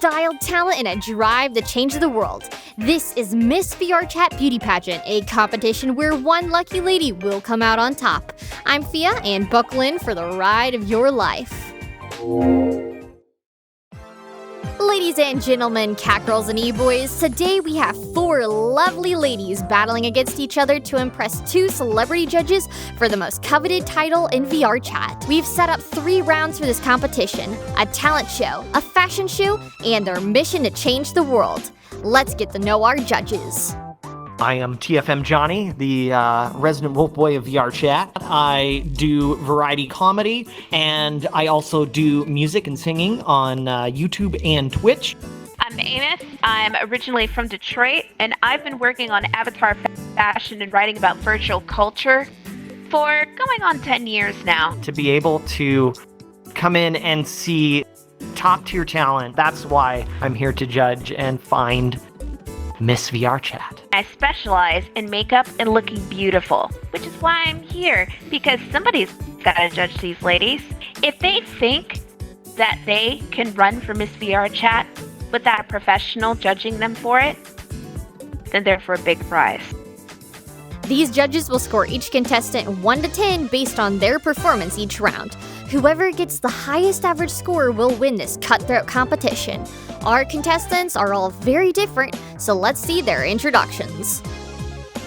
style, talent, and a drive to change the world. This is Miss VRChat Beauty Pageant, a competition where one lucky lady will come out on top. I'm PHIA, and buckle in for the ride of your life. Ladies and gentlemen, cat girls and e-boys, today we have 4 lovely ladies battling against each other to impress 2 celebrity judges for the most coveted title in VRChat. We've set up 3 rounds for this competition: a talent show, a fashion show, and their mission to change the world. Let's get to know our judges. I am TFM Johnny, the resident wolf boy of VRChat. I do variety comedy, and I also do music and singing on YouTube and Twitch. I'm Amos. I'm originally from Detroit, and I've been working on avatar fashion and writing about virtual culture for going on 10 years now. To be able to come in and see top-tier talent, that's why I'm here to judge and find Miss VRChat. I specialize in makeup and looking beautiful, which is why I'm here, because somebody's got to judge these ladies. If they think that they can run for Miss VRChat without a professional judging them for it, then they're for a big prize. These judges will score each contestant 1 to 10 based on their performance each round. Whoever gets the highest average score will win this cutthroat competition. Our contestants are all very different, so let's see their introductions.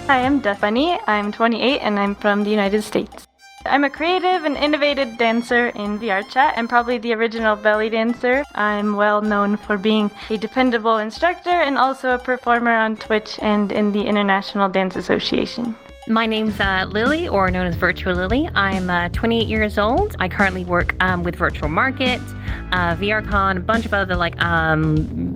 Hi, I'm Daphne. I'm 28 and I'm from the United States. I'm a creative and innovative dancer in VRChat and probably the original belly dancer. I'm well known for being a dependable instructor and also a performer on Twitch and in the International Dance Association. My name's Lily, or known as Virtual Lily. I'm 28 years old. I currently work with Virtual Market, VRCon, a bunch of other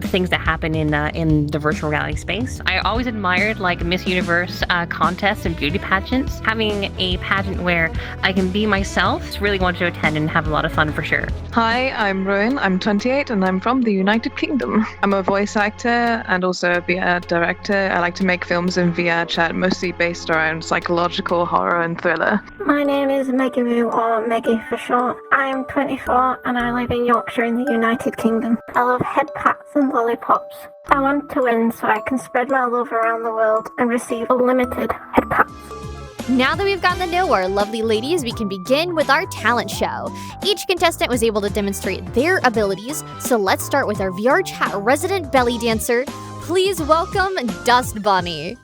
things that happen in the virtual reality space. I always admired Miss Universe contests and beauty pageants. Having a pageant where I can be myself, really wanted to attend and have a lot of fun for sure. Hi, I'm Rowan. I'm 28 and I'm from the United Kingdom. I'm a voice actor and also a VR director. I like to make films in VRChat, mostly based around psychological horror and thriller. My name is Megamoo, or Meggie for short. I am 24 and I live in Yorkshire in the United Kingdom. I love head pats and lollipops. I want to win so I can spread my love around the world and receive unlimited head pats. Now that we've gotten to know our lovely ladies, we can begin with our talent show. Each contestant was able to demonstrate their abilities, so let's start with our VRChat resident belly dancer. Please welcome Dust Bunny.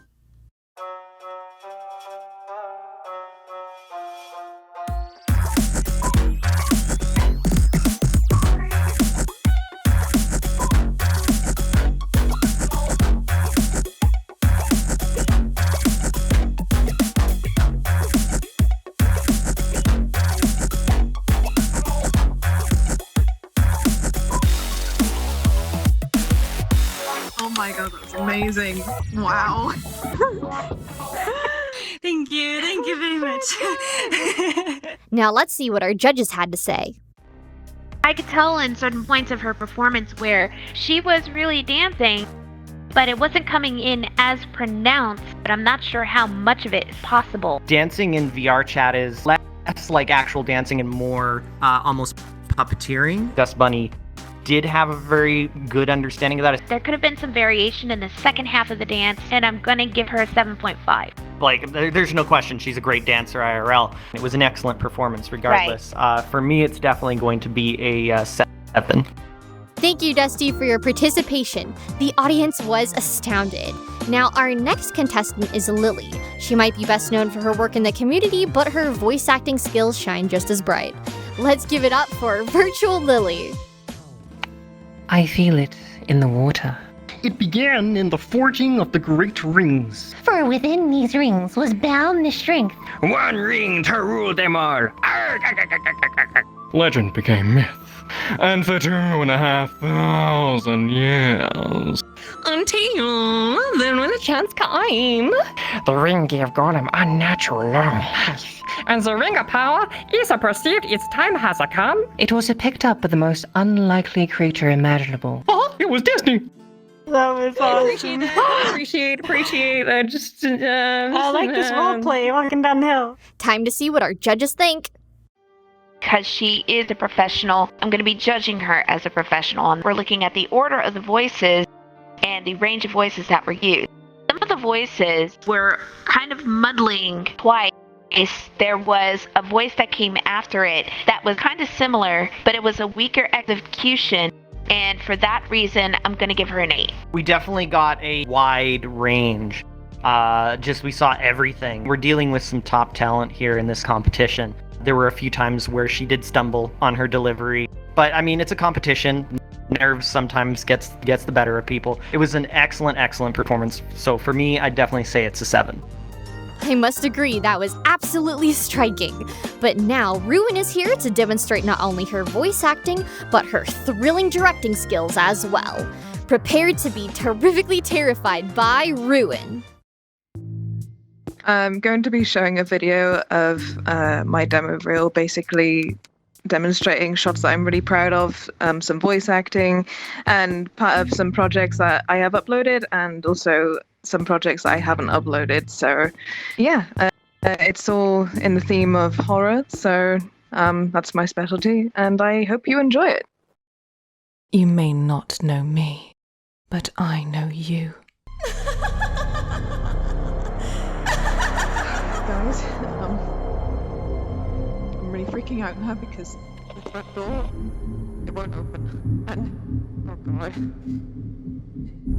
Oh my god, that's amazing. Wow. Thank you very much. Now let's see what our judges had to say. I could tell in certain points of her performance where she was really dancing, but it wasn't coming in as pronounced, but I'm not sure how much of it is possible. Dancing in VRChat is less like actual dancing and more almost puppeteering. Dust Bunny did have a very good understanding of that. There could have been some variation in the second half of the dance, and I'm gonna give her a 7.5. There's no question she's a great dancer IRL. It was an excellent performance regardless. Right. For me, it's definitely going to be a 7. Thank you, Dusty, for your participation. The audience was astounded. Now, our next contestant is Lily. She might be best known for her work in the community, but her voice acting skills shine just as bright. Let's give it up for Virtual Lily. I feel it in the water. It began in the forging of the great rings. For within these rings was bound the strength. One ring to rule them all. Legend became myth. And for 2,500 years. Until then when the chance came. The ring gave Gollum unnatural long life. And the ring of power is perceived its time has come. It was picked up by the most unlikely creature imaginable. Oh, it was Disney. That was awesome. Appreciate. I like this roleplay walking down the hill. Time to see what our judges think. because she is a professional, I'm going to be judging her as a professional. And we're looking at the order of the voices and the range of voices that were used. Some of the voices were kind of muddling twice. There was a voice that came after it that was kind of similar, but it was a weaker execution. And for that reason, I'm going to give her an 8. We definitely got a wide range. We saw everything. We're dealing with some top talent here in this competition. There were a few times where she did stumble on her delivery, but I mean, it's a competition. Nerves sometimes gets the better of people. It was an excellent performance. So for me, I'd definitely say it's a 7. I must agree, that was absolutely striking. But now, Ruin is here to demonstrate not only her voice acting, but her thrilling directing skills as well. Prepared to be terrifically terrified by Ruin. I'm going to be showing a video of my demo reel, basically demonstrating shots that I'm really proud of, some voice acting, and part of some projects that I have uploaded, and also some projects that I haven't uploaded. So yeah, it's all in the theme of horror, so that's my specialty, and I hope you enjoy it. You may not know me, but I know you. Guys, I'm really freaking out now because the front door, it won't open, and oh god.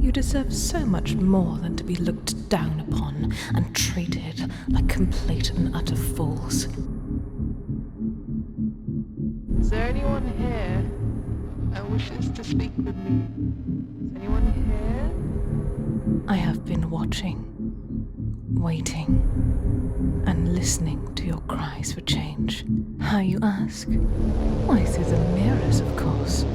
You deserve so much more than to be looked down upon and treated like complete and utter fools. Is there anyone here that wishes to speak with me? Is anyone here? I have been watching, waiting, and listening to your cries for change. How, you ask? Why, through the mirrors, of course.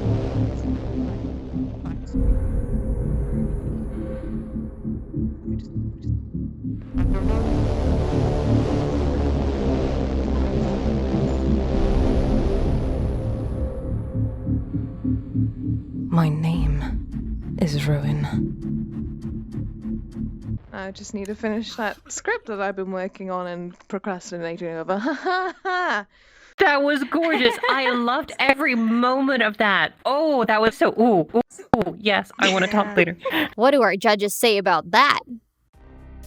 My name is Ruin. I just need to finish that script that I've been working on and procrastinating over. Ha ha ha! That was gorgeous. I loved every moment of that. Oh, that was so, ooh, yes, I want to talk later. What do our judges say about that?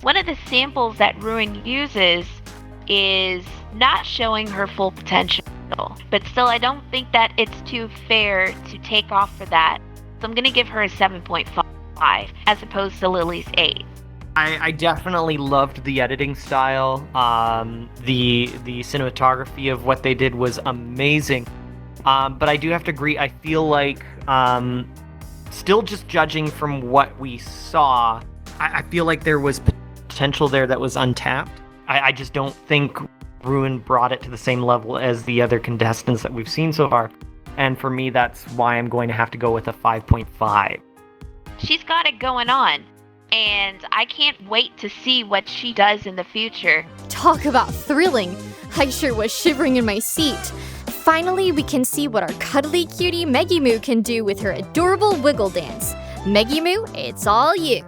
One of the samples that Ruin uses is not showing her full potential. But still, I don't think that it's too fair to take off for that. So I'm going to give her a 7.5 as opposed to Lily's 8. I definitely loved the editing style. The cinematography of what they did was amazing. But I do have to agree, I feel like, still just judging from what we saw, I feel like there was potential there that was untapped. I just don't think Ruin brought it to the same level as the other contestants that we've seen so far. And for me, that's why I'm going to have to go with a 5.5. She's got it going on. And I can't wait to see what she does in the future. Talk about thrilling. I sure was shivering in my seat. Finally, we can see what our cuddly cutie Meggy Moo can do with her adorable wiggle dance. Meggy Moo, it's all you.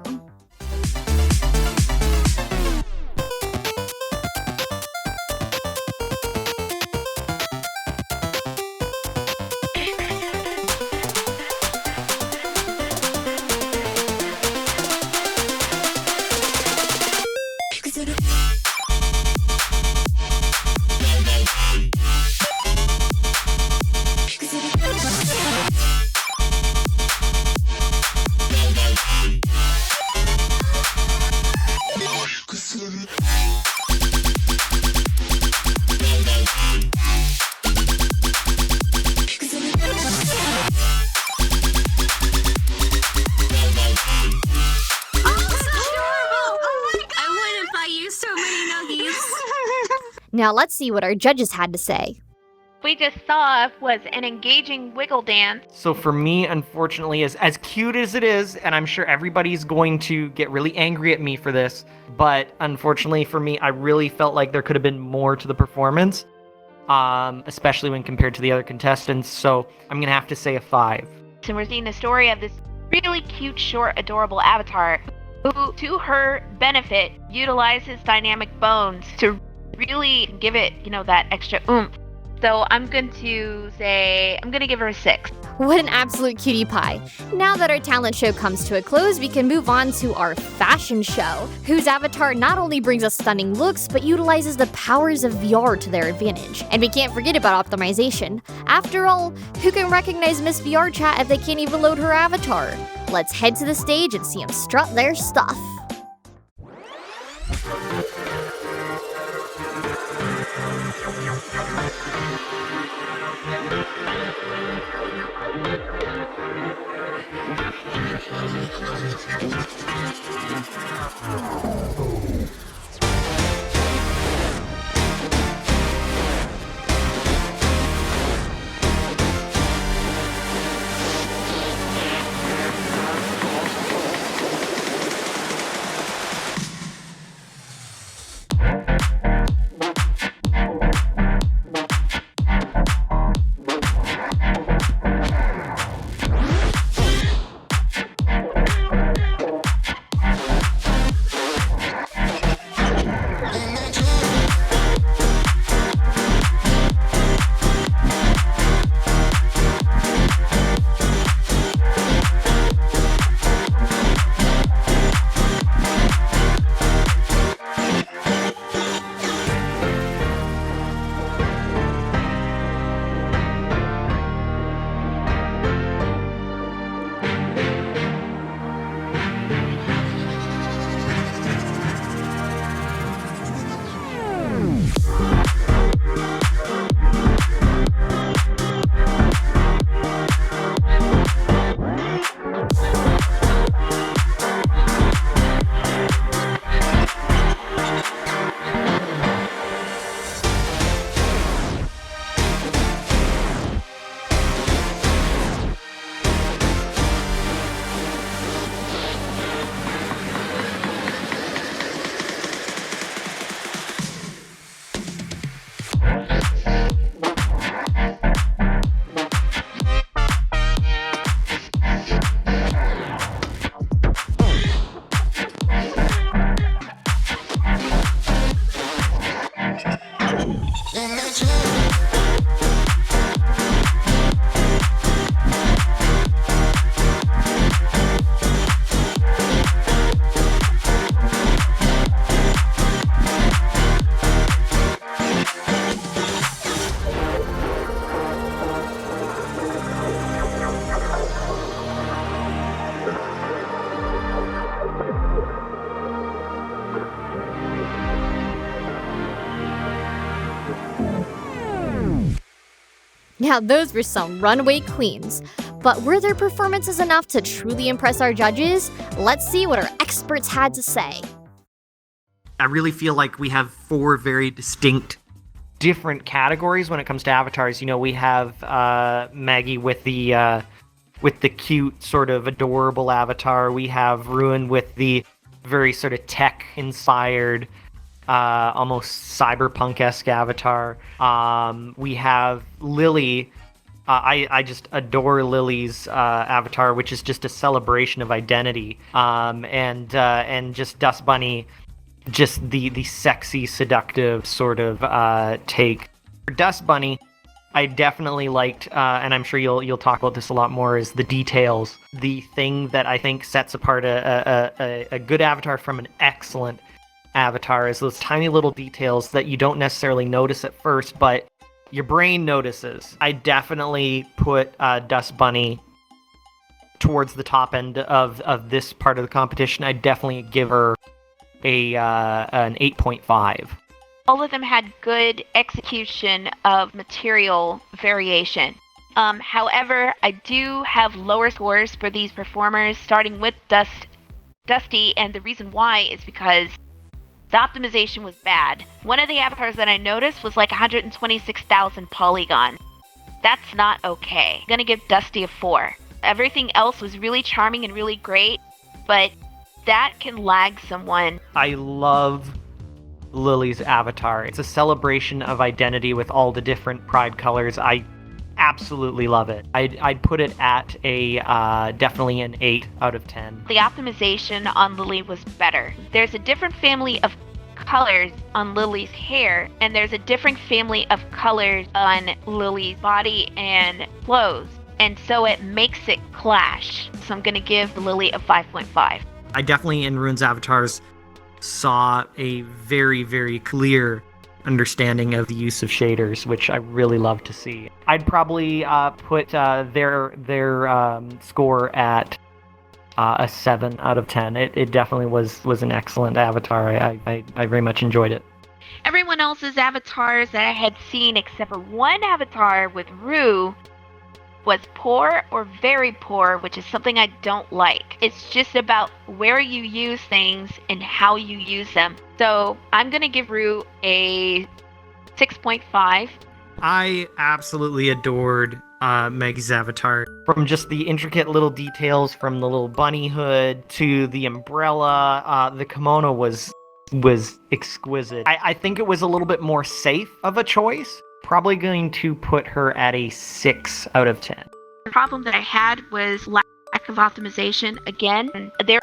Now let's see what our judges had to say. We just saw was an engaging wiggle dance. So for me, unfortunately, as cute as it is, and I'm sure everybody's going to get really angry at me for this, but unfortunately for me, I really felt like there could have been more to the performance, especially when compared to the other contestants, so I'm going to have to say a 5. And we're seeing the story of this really cute, short, adorable avatar who, to her benefit, utilizes dynamic bones to really give it, that extra oomph So I'm going to give her a 6. What an absolute cutie pie. Now that our talent show comes to a close, we can move on to our fashion show, whose avatar not only brings us stunning looks, but utilizes the powers of VR to their advantage. And we can't forget about optimization. After all, who can recognize Miss VRChat if they can't even load her avatar? Let's head to the stage and see them strut their stuff. Now, those were some runway queens. But were their performances enough to truly impress our judges? Let's see what our experts had to say. I really feel like we have 4 very distinct different categories when it comes to avatars. You know, we have Maggie with the cute, sort of adorable avatar. We have Ruin with the very sort of tech-inspired, almost cyberpunk-esque avatar. We have Lily. I just adore Lily's avatar, which is just a celebration of identity. And just Dust Bunny, just the sexy, seductive sort of take. For Dust Bunny, I definitely liked, and I'm sure you'll talk about this a lot more, is the details. The thing that I think sets apart a good avatar from an excellent avatar is those tiny little details that you don't necessarily notice at first, but your brain notices. I definitely put Dust Bunny towards the top end of this part of the competition. I definitely give her an 8.5. All of them had good execution of material variation. However, I do have lower scores for these performers, starting with Dusty, and the reason why is because the optimization was bad. One of the avatars that I noticed was like 126,000 polygons. That's not okay. I'm gonna give Dusty a 4. Everything else was really charming and really great, but that can lag someone. I love Lily's avatar. It's a celebration of identity with all the different pride colors. I absolutely love it. I'd put it at a definitely an 8 out of 10. The optimization on Lily was better. There's a different family of colors on Lily's hair, and there's a different family of colors on Lily's body and clothes. And so it makes it clash. So I'm going to give Lily a 5.5. I definitely, in Rune's Avatars, saw a very, very clear understanding of the use of shaders, which I really love to see. I'd probably put their score at a 7 out of 10. It definitely was an excellent avatar. I very much enjoyed it. Everyone else's avatars that I had seen, except for one avatar with Rue, was poor or very poor, which is something I don't like. It's just about where you use things and how you use them. So I'm going to give Rue a 6.5. I absolutely adored Meg's avatar. From just the intricate little details, from the little bunny hood to the umbrella, the kimono was exquisite. I think it was a little bit more safe of a choice. Probably going to put her at a 6 out of 10. The problem that I had was lack of optimization. Again, there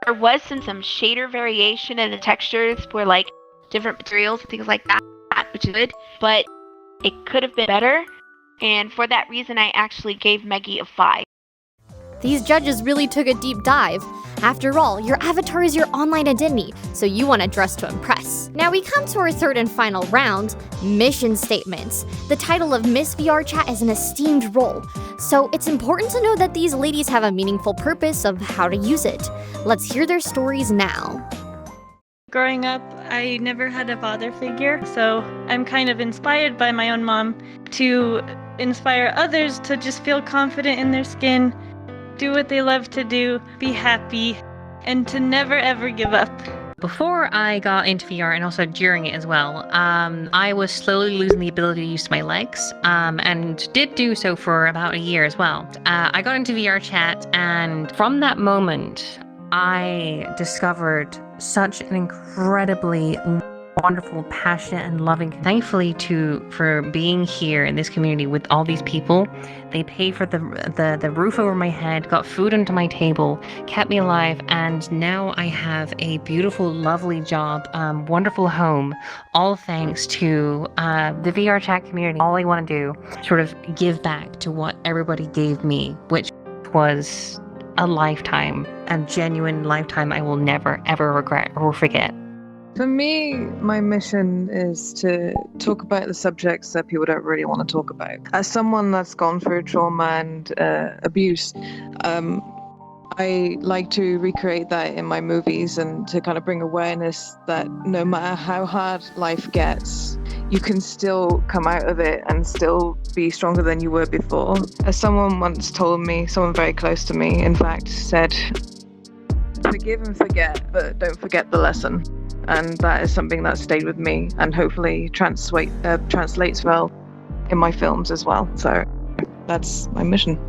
was some shader variation in the textures for like different materials and things like that, which is good, but it could have been better. And for that reason, I actually gave Meggie a 5. These judges really took a deep dive. After all, your avatar is your online identity, so you want to dress to impress. Now we come to our third and final round, mission statements. The title of Miss VRChat is an esteemed role, so it's important to know that these ladies have a meaningful purpose of how to use it. Let's hear their stories now. Growing up, I never had a father figure, so I'm kind of inspired by my own mom to inspire others to just feel confident in their skin, do what they love to do, be happy, and to never ever give up. Before I got into VR, and also during it as well, I was slowly losing the ability to use my legs, and did do so for about a year as well. I got into VRChat, and from that moment, I discovered such an incredibly wonderful, passionate, and loving. Thankfully, for being here in this community with all these people, they paid for the roof over my head, got food onto my table, kept me alive, and now I have a beautiful, lovely job, wonderful home, all thanks to the VRChat community. All I want to do, sort of give back to what everybody gave me, which was a lifetime, a genuine lifetime I will never, ever regret or forget. For me, my mission is to talk about the subjects that people don't really want to talk about. As someone that's gone through trauma and abuse, I like to recreate that in my movies and to kind of bring awareness that no matter how hard life gets, you can still come out of it and still be stronger than you were before. As someone once told me, someone very close to me, in fact, said, "Forgive and forget, but don't forget the lesson." And that is something that stayed with me and hopefully translates well in my films as well. So that's my mission.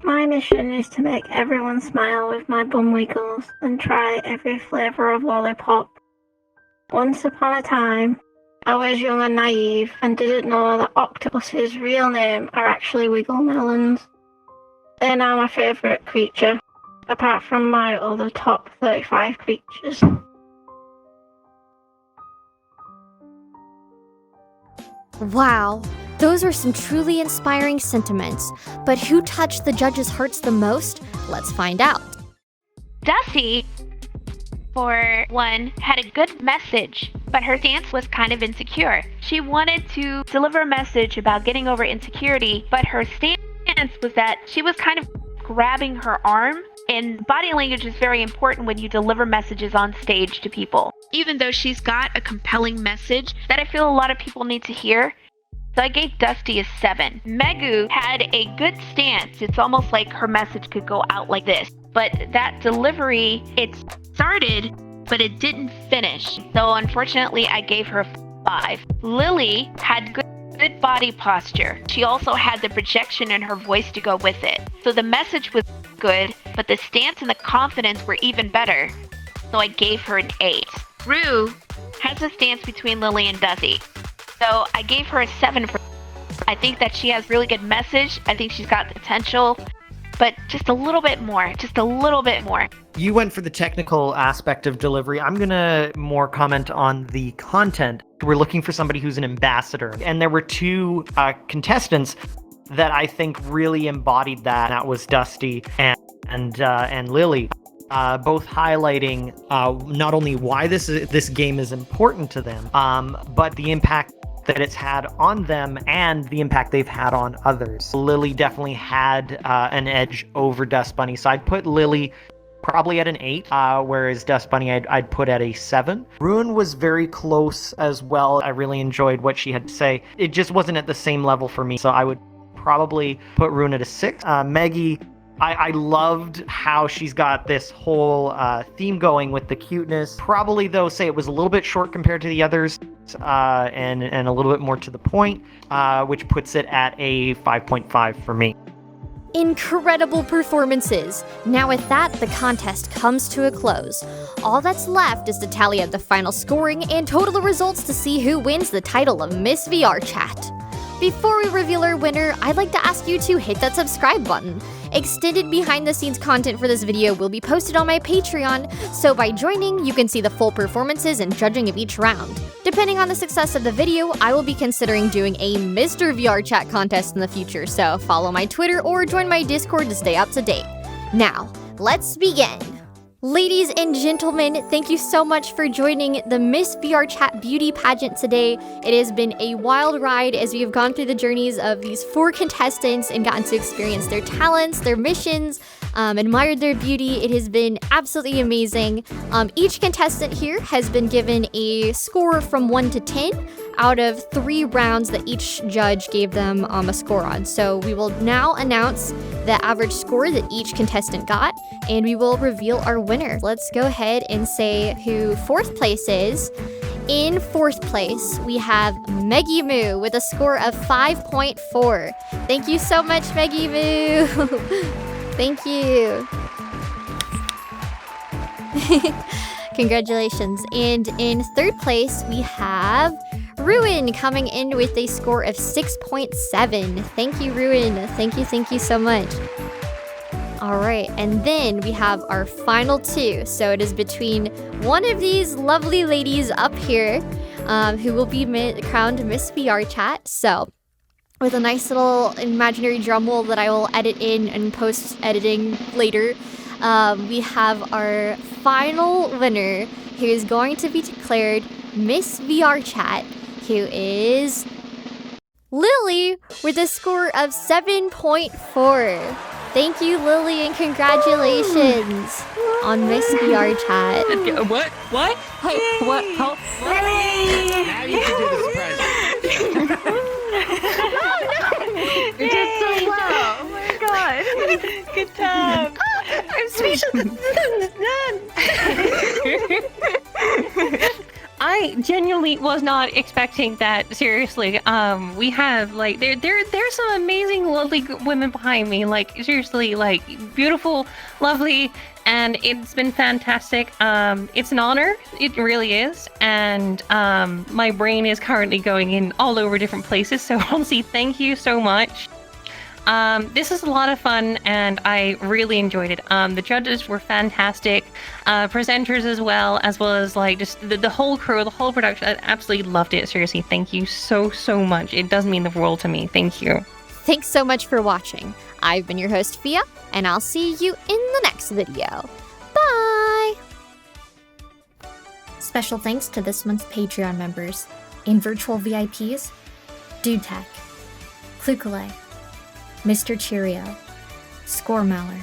My mission is to make everyone smile with my bum wiggles and try every flavour of lollipop. Once upon a time, I was young and naive and didn't know that octopus's real name are actually wiggle melons. They're now my favourite creature, apart from my other top 35 creatures. Wow, those were some truly inspiring sentiments. But who touched the judges' hearts the most? Let's find out. Dusty, for one, had a good message, but her stance was kind of insecure. She wanted to deliver a message about getting over insecurity, but her stance was that she was kind of grabbing her arm, and body language is very important when you deliver messages on stage to people. Even though she's got a compelling message that I feel a lot of people need to hear, so I gave Dusty a 7. Megu had a good stance. It's almost like her message could go out like this. But that delivery, it started, but it didn't finish. So unfortunately, I gave her a 5. Lily had good body posture. She also had the projection in her voice to go with it. So the message was good, but the stance and the confidence were even better. So I gave her an 8. Rue has a stance between Lily and Dusty. So I gave her a 7 for. I think that she has really good message. I think she's got potential. but just a little bit more. Just a little bit more. You went for the technical aspect of delivery. I'm going to more comment on the content. We're looking for somebody who's an ambassador. And there were two contestants that I think really embodied that. That was Dusty and Lily. Both highlighting not only why this game is important to them, but the impact that it's had on them and the impact they've had on others. Lily definitely had an edge over Dust Bunny, so I'd put Lily probably at an 8, whereas Dust Bunny I'd put at a 7. Ruin was very close as well. I really enjoyed what she had to say. It just wasn't at the same level for me, so I would probably put Ruin at a 6. Maggie, I loved how she's got this whole theme going with the cuteness. Probably, though, say it was a little bit short compared to the others, and a little bit more to the point, which puts it at a 5.5 for me. Incredible performances! Now with that, the contest comes to a close. All that's left is to tally up the final scoring and total results to see who wins the title of Miss VRChat. Before we reveal our winner, I'd like to ask you to hit that subscribe button. Extended behind-the-scenes content for this video will be posted on my Patreon, so by joining, you can see the full performances and judging of each round. Depending on the success of the video, I will be considering doing a Mr. VRChat contest in the future, so follow my Twitter or join my Discord to stay up to date. Now, let's begin! Ladies and gentlemen, thank you so much for joining the Miss VRChat beauty pageant today. It has been a wild ride as we have gone through the journeys of these 4 contestants and gotten to experience their talents, their missions, admired their beauty. It has been absolutely amazing. Each contestant here has been given a score from 1 to 10 out of 3 rounds that each judge gave them a score on. So we will now announce the average score that each contestant got, and we will reveal our winner. Let's go ahead and say who 4th place is. In 4th place, we have Meggie Moo with a score of 5.4. Thank you so much, Meggie Moo. Thank you. Congratulations. And in 3rd place, we have Ruin coming in with a score of 6.7. Thank you, Ruin. Thank you so much. All right, and then we have our final 2. So it is between one of these lovely ladies up here, who will be crowned Miss VRChat. So with a nice little imaginary drum roll that I will edit in and post-editing later, we have our final winner, who is going to be declared Miss VRChat, who is Lily with a score of 7.4. Thank you, Lily, and congratulations on Miss VRChat. What? Hey, what? What? Lily! Now you can do the surprise. You did so well. Oh my god. Good job. I'm speechless. I genuinely was not expecting that. Seriously, we have like there's some amazing, lovely women behind me. Like seriously, like beautiful, lovely, and it's been fantastic. It's an honor. It really is, and my brain is currently going in all over different places. So honestly, thank you so much. This is a lot of fun, and I really enjoyed it. The judges were fantastic, presenters as well as like just the whole crew, the whole production. I absolutely loved it. Seriously, thank you so much. It does mean the world to me. Thank you. Thanks so much for watching. I've been your host, PHIA, and I'll see you in the next video. Bye! Special thanks to this month's Patreon members and virtual VIPs, Dude Tech, Klukale, Mr. Cheerio, Score Mauer.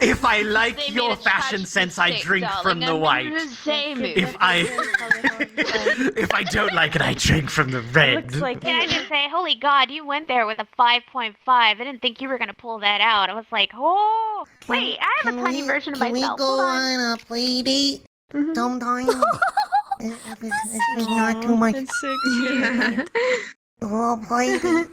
If I like your fashion sense, I drink from the white. If I don't like it, I drink from the red. Can I just say, holy God, you went there with a 5.5. I didn't think you were going to pull that out. I was like, oh, wait, I have a tiny version of myself. Can we go on a play date sometime? If it's not too much. That's so cute. Oh, play date.